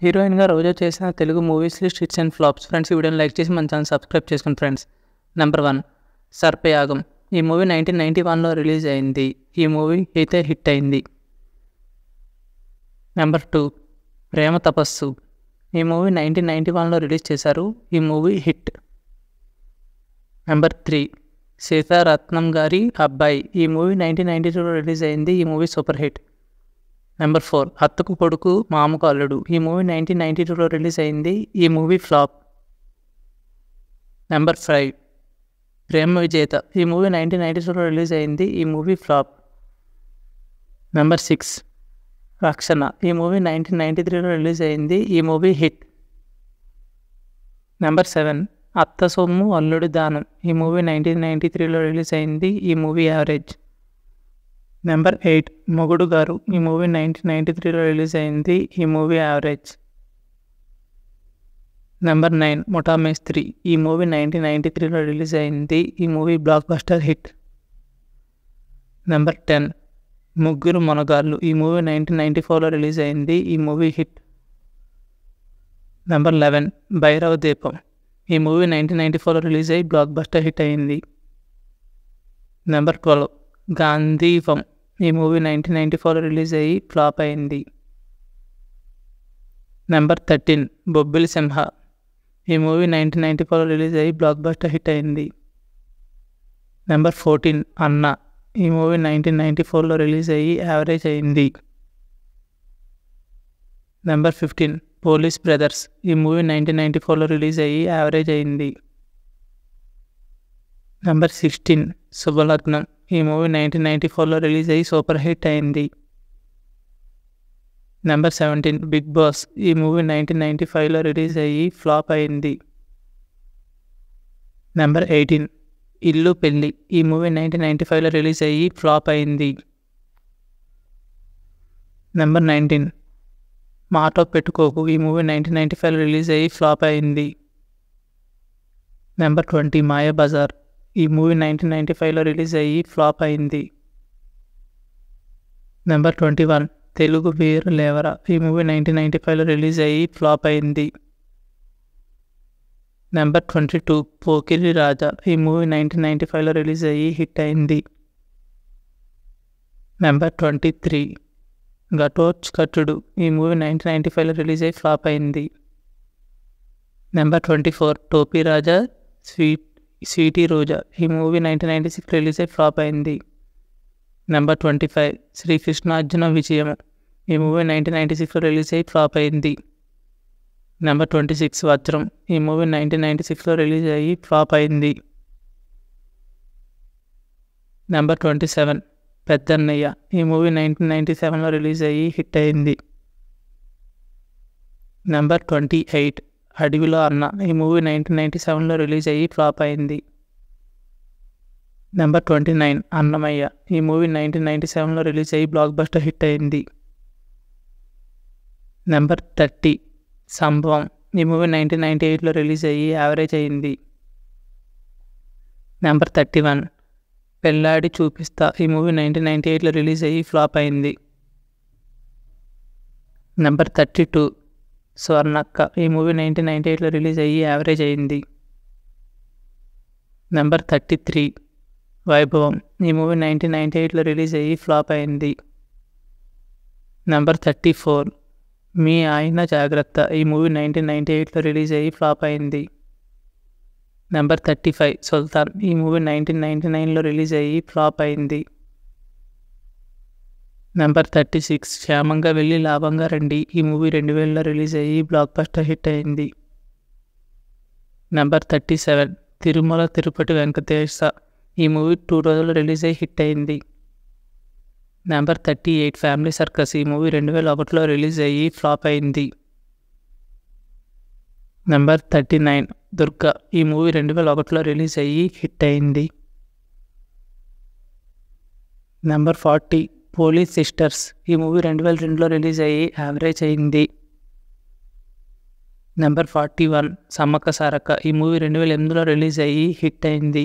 హీరోయిన్‌గా రోజా చేసిన Telugu movies list hits and flops. Friends, ఈ వీడియోని లైక్ చేసి మన ఛానల్ సబ్స్క్రైబ్ చేసుకోండి ఫ్రెండ్స్. నెంబర్ 1 సర్పయాగం. ఈ మూవీ 1991లో రిలీజ్ అయింది. ఈ మూవీ అయితే హిట్ అయింది. నెంబర్ 2 ప్రేమ తపస్సు. ఈ మూవీ 1991లో రిలీజ్ చేశారు. ఈ మూవీ హిట్. నెంబర్ 3 సీతారత్నం గారి అబ్బాయి. ఈ మూవీ 1992లో రిలీజ్ అయింది. ఈ మూవీ సూపర్ హిట్. నెంబర్ 4 అత్తకు కొడుకు మామకు అల్లుడు. ఈ మూవీ 1992లో రిలీజ్ అయింది. ఈ మూవీ ఫ్లాప్. నెంబర్ 5 ప్రేమ విజేత. ఈ మూవీ 1992లో రిలీజ్ అయింది. ఈ మూవీ ఫ్లాప్. నెంబర్ 6 రక్షణ. ఈ మూవీ 1993లో రిలీజ్ అయింది. ఈ మూవీ హిట్. నెంబర్ 7 అత్త సొమ్ము అల్లుడి దానం. ఈ మూవీ 1993లో రిలీజ్ అయింది. ఈ మూవీ యావరేజ్. నెంబర్ 8 మొగుడు గారు. ఈ మూవీ 1993లో రిలీజ్ అయింది. ఈ మూవీ యావరేజ్. నెంబర్ 9 ముఠా మేస్త్రి. ఈ మూవీ 1993లో రిలీజ్ అయింది. ఈ movie block buster hit. Number 10 ముగ్గురు మొనగాళ్ళు. ఈ మూవీ 1994లో రిలీజ్ అయింది. ఈ movie hit. Number 11 Bhairava Deepam. ఈ మూవీ 1994లో రిలీజ్ అయ్యి బ్లాక్ బస్టర్ హిట్ అయింది. నెంబర్ 12 గాంధీవం. ఈ మూవీ 1994లో రిలీజ్ అయ్యి ఫ్లాప్ అయింది. నెంబర్ 13 బొబ్బిలి సింహ. ఈ మూవీ 1994లో రిలీజ్ అయ్యి బ్లాక్ బస్టర్ హిట్ అయింది. నెంబర్ 14 అన్న. ఈ మూవీ 1994లో రిలీజ్ అయ్యి యావరేజ్ అయింది. Number 15 police brothers. ఈ మూవీ 1994లో రిలీజ్ అయ్యి యావరేజ్ అయింది. నెంబర్ 16 శుభలగ్నం. ఈ మూవీ 1994లో రిలీజ్ అయ్యి సూపర్ హిట్ అయింది. Number 17 big boss. ఈ మూవీ 1995లో రిలీజ్ అయ్యి ఫ్లాప్ అయింది. నెంబర్ 18 ఇల్లు పెళ్ళి. ఈ మూవీ 1995లో రిలీజ్ అయ్యి ఫ్లాప్ అయింది. నెంబర్ 19 మాటో పెట్టుకోకు. ఈ మూవీ 1995లో రిలీజ్ అయ్యి ఫ్లాప్ అయింది. నెంబర్ 20 మాయాబజార్. ఈ మూవీ 1995లో రిలీజ్ అయ్యి ఫ్లాప్ అయింది. నెంబర్ 21 తెలుగు వీర లేవరా. ఈ మూవీ 1995లో రిలీజ్ అయ్యి ఫ్లాప్ అయింది. నెంబర్ 22 పోకిరి రాజా. ఈ మూవీ 1995లో రిలీజ్ అయ్యి హిట్ అయింది. నెంబర్ 23 ఘటోత్కచుడు. ఈ మూవీ 1995లో రిలీజ్ అయ్యి ఫ్లాప్ అయింది. నెంబర్ 24 టోపీ రాజా స్వీటీ రోజా. ఈ మూవీ 1996 రిలీజ్ అయ్యి ఫ్లాప్ అయింది. నెంబర్ 25 శ్రీకృష్ణార్జున విజయం. ఈ మూవీ 1996లో రిలీజ్ అయ్యి ఫ్లాప్ అయింది. నెంబర్ 26 వజ్రం. ఈ మూవీ 1996లో రిలీజ్ అయ్యి ఫ్లాప్ అయింది. నెంబర్ 27 పెద్దన్నయ్య. ఈ మూవీ 1997లో రిలీజ్ అయ్యి హిట్ అయింది. నెంబర్ 28 అడవిలో అన్న. ఈ మూవీ 1997లో రిలీజ్ అయ్యి ఫ్లాప్ అయింది. నెంబర్ 29 అన్నమయ్య. ఈ మూవీ 1997లో రిలీజ్ అయ్యి బ్లాక్ బస్టర్ హిట్ అయింది. నెంబర్ 30 సంభవం. ఈ మూవీ 1998లో రిలీజ్ అయ్యి యావరేజ్ అయింది. నెంబర్ 31 పెళ్ళాడి చూపిస్తా. ఈ మూవీ 1998లో రిలీజ్ అయ్యి ఫ్లాప్ అయింది. నెంబర్ 32 స్వర్ణక్క. ఈ మూవీ 1998లో రిలీజ్ అయ్యి యావరేజ్ అయింది. నెంబర్ 33 వైభవం. ఈ మూవీ 1998లో రిలీజ్ అయ్యి ఫ్లాప్ అయింది. నెంబర్ 34 మీ ఆయన జాగ్రత్త. ఈ మూవీ 1998లో రిలీజ్ అయ్యి ఫ్లాప్ అయింది. నెంబర్ 35 సుల్తాన్. ఈ మూవీ 1999లో రిలీజ్ అయ్యి ఫ్లాప్ అయింది. నెంబర్ 36 క్షేమంగా వెళ్ళి లాభంగా రండి. ఈ మూవీ 2000లో రిలీజ్ అయ్యి బ్లాక్ బస్టర్ హిట్ అయింది. నెంబర్ 37 తిరుమల తిరుపతి వెంకటేశ. ఈ మూవీ 2000లో రిలీజ్ అయ్యి హిట్ అయింది. Number 38 family circus. ఈ మూవీ 2001లో రిలీజ్ అయ్యి ఫ్లాప్ అయింది. నెంబర్ 39 దుర్గా. ఈ మూవీ 2001లో రిలీజ్ అయ్యి హిట్ అయింది. Number 40 police sisters. ఈ మూవీ 2002లో రిలీజ్ అయ్యి యావరేజ్ అయింది. నెంబర్ 41 సమ్మక్క సారక్క. ఈ మూవీ 2008లో రిలీజ్ అయ్యి హిట్ అయింది.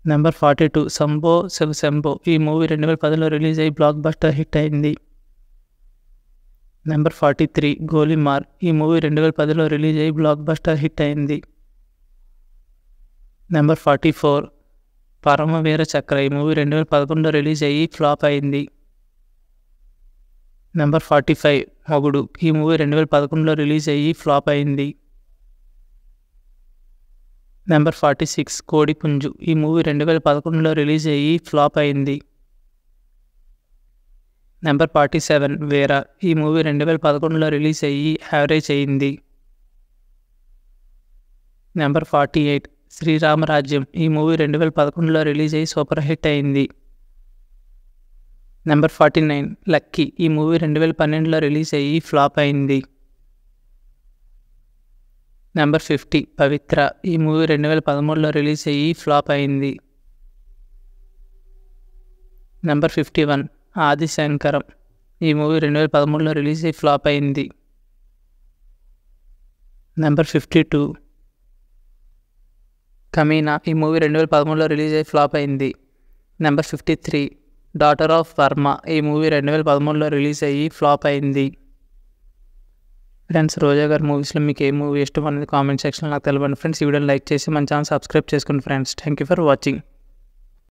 నెంబర్ 42 శంభో శివ శంభో. ఈ మూవీ 2010లో రిలీజ్ అయ్యి బ్లాక్ బస్టర్ హిట్ అయింది. నెంబర్ 43 గోలీమార్. ఈ మూవీ 2010లో రిలీజ్ అయ్యి బ్లాక్ బస్టర్ హిట్ అయింది. నెంబర్ 44 పరమవీర చక్ర. ఈ మూవీ 2011లో రిలీజ్ అయ్యి ఫ్లాప్ అయింది. నెంబర్ 45 మొగుడు. ఈ మూవీ 2011లో రిలీజ్ అయ్యి ఫ్లాప్ అయింది. నెంబర్ 46 కోడిపుంజు. ఈ మూవీ 2011లో రిలీజ్ అయ్యి ఫ్లాప్ అయింది. నెంబర్ 47 వీర. ఈ మూవీ 2011లో రిలీజ్ అయ్యి యావరేజ్ అయింది. నెంబర్ 48 శ్రీరామరాజ్యం. ఈ మూవీ 2011లో రిలీజ్ అయ్యి సూపర్ హిట్ అయింది. Number 49 lucky. ఈ మూవీ 2012లో రిలీజ్ అయ్యి ఫ్లాప్ అయింది. నెంబర్ 50 పవిత్ర. ఈ మూవీ 2013లో రిలీజ్ అయ్యి ఫ్లాప్ అయింది. నెంబర్ 51 ఆదిశంకరం. ఈ మూవీ 2013లో రిలీజ్ అయ్యి ఫ్లాప్ అయింది. నెంబర్ 52 కమీనా. ఈ మూవీ 2013లో రిలీజ్ అయ్యి ఫ్లాప్ అయింది. Number 53 daughter of Varma. ఈ మూవీ 2013లో రిలీజ్ అయ్యి ఫ్లాప్ అయింది. ఫ్రెండ్స్, రోజా గారి మూవీస్లో మీకు ఏ మూవీ ఇష్టం అనేది కామెంట్ సెక్షన్లో నాకు తెలపండి ఫ్రెండ్స్. ఈ వీడియోని లైక్ చేసి మన ఛానల్ సబ్స్క్రైబ్ చేసుకోండి friends. Thank you for watching.